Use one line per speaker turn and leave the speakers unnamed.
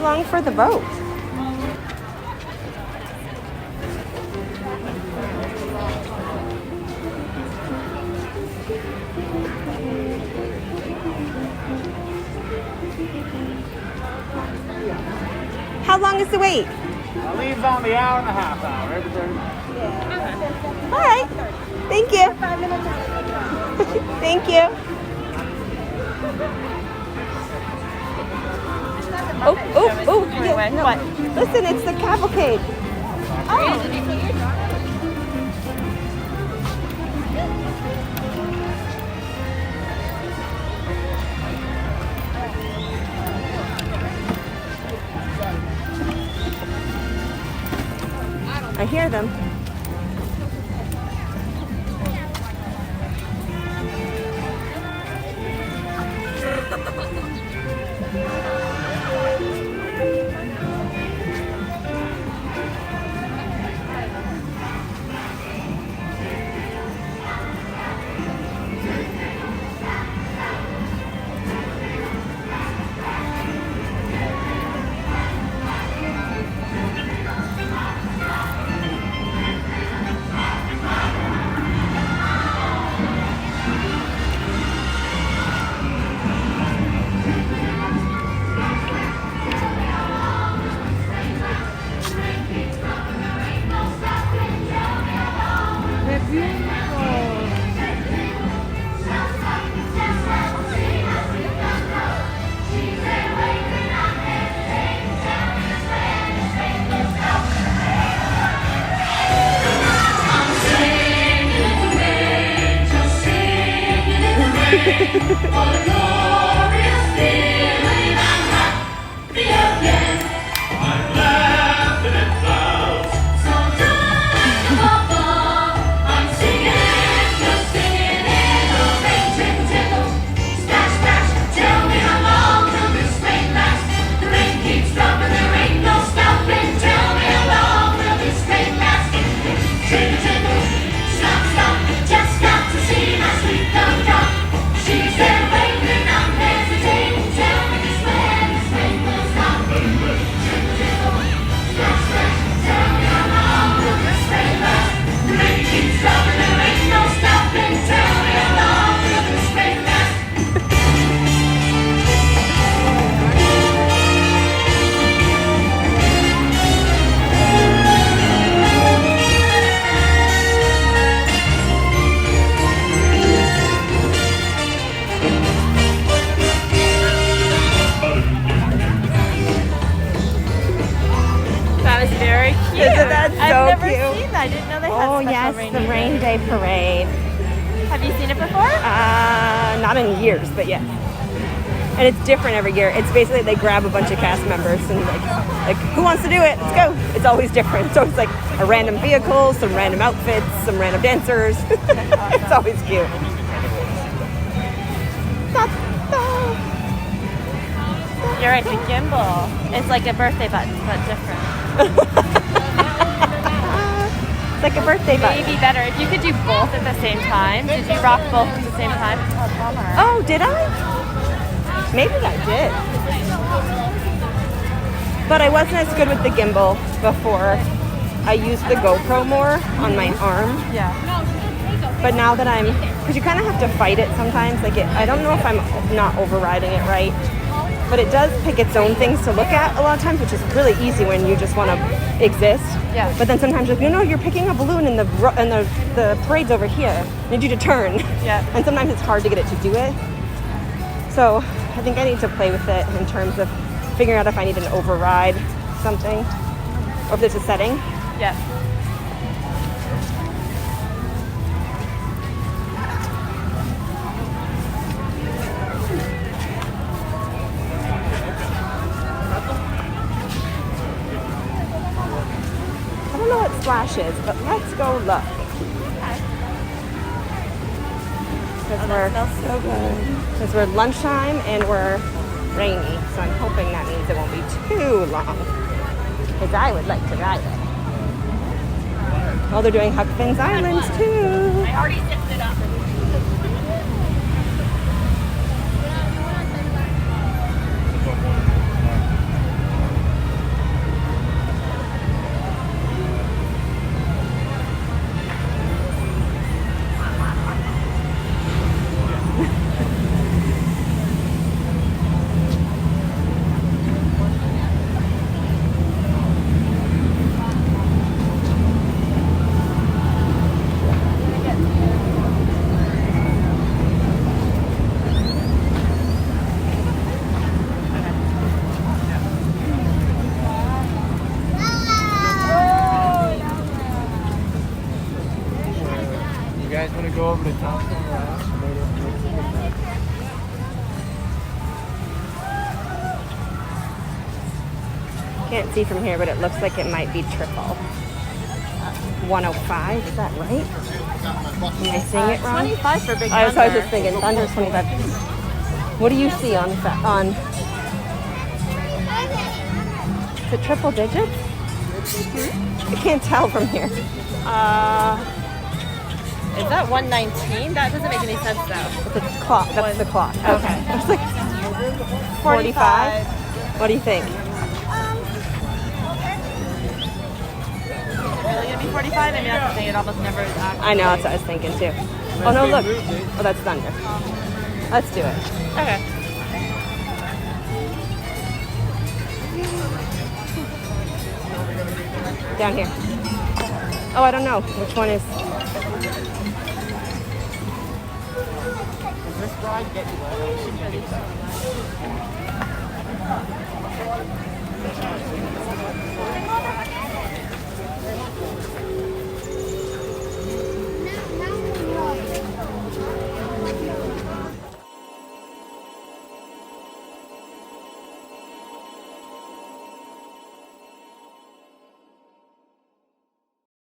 long for the boat? How long is the wait?
Leaves on the hour and a half hour.
All right. Thank you. Thank you. Oh. Yeah, no.
What?
Listen, it's the Cavalcade. Oh. I hear them.
I've never seen that. I didn't know they had
Oh
special
yes,
rainy
the
day.
rain day parade.
Have you seen it before?
Not in years, but yes. And it's different every year. It's basically they grab a bunch of cast members and like who wants to do it? Let's go. It's always different. So it's like a random vehicle, some random outfits, some random dancers. It's always cute.
You're right, the gimbal. It's like a birthday button, but different.
It's like a birthday button.
Maybe better if you could do both at the same time. Did you rock both at the same time? Oh, bummer.
Oh, did I? Maybe I did. But I wasn't as good with the gimbal before. I used the GoPro more on my arm.
Yeah.
But now that because you kind of have to fight it sometimes. Like I don't know if I'm not overriding it right. But it does pick its own things to look at a lot of times, which is really easy when you just want to exist.
Yeah.
But then sometimes you're picking a balloon and the parade's over here. I need you to turn.
Yeah.
And sometimes it's hard to get it to do it. So I think I need to play with it in terms of figuring out if I need an override something or if there's a setting.
Yeah.
I don't know what Splash is, but let's go look. Because we're lunchtime and we're rainy, so I'm hoping that means it won't be too long. Because I would like to ride it. Oh, they're doing Huck Finn's Islands too.
I already zipped it up.
go over to top.
Can't see from here, but it looks like it might be triple. 105, is that right? Am I saying it wrong?
25 for Big
I was
Thunder.
just thinking, Thunder's 25. What do you see on is it triple digits? I can't tell from here.
Is that 119? That doesn't make any sense though.
It's a clock. That's the clock.
Okay.
I was like 45. What do you think?
Really gonna be 45? I mean, that's the thing. It almost never is actually.
I know, that's what I was thinking too. Oh no, look. Oh, that's Thunder. Let's do it.
Okay.
Down here. Oh, I don't know. Which one is?
Does this ride get you there?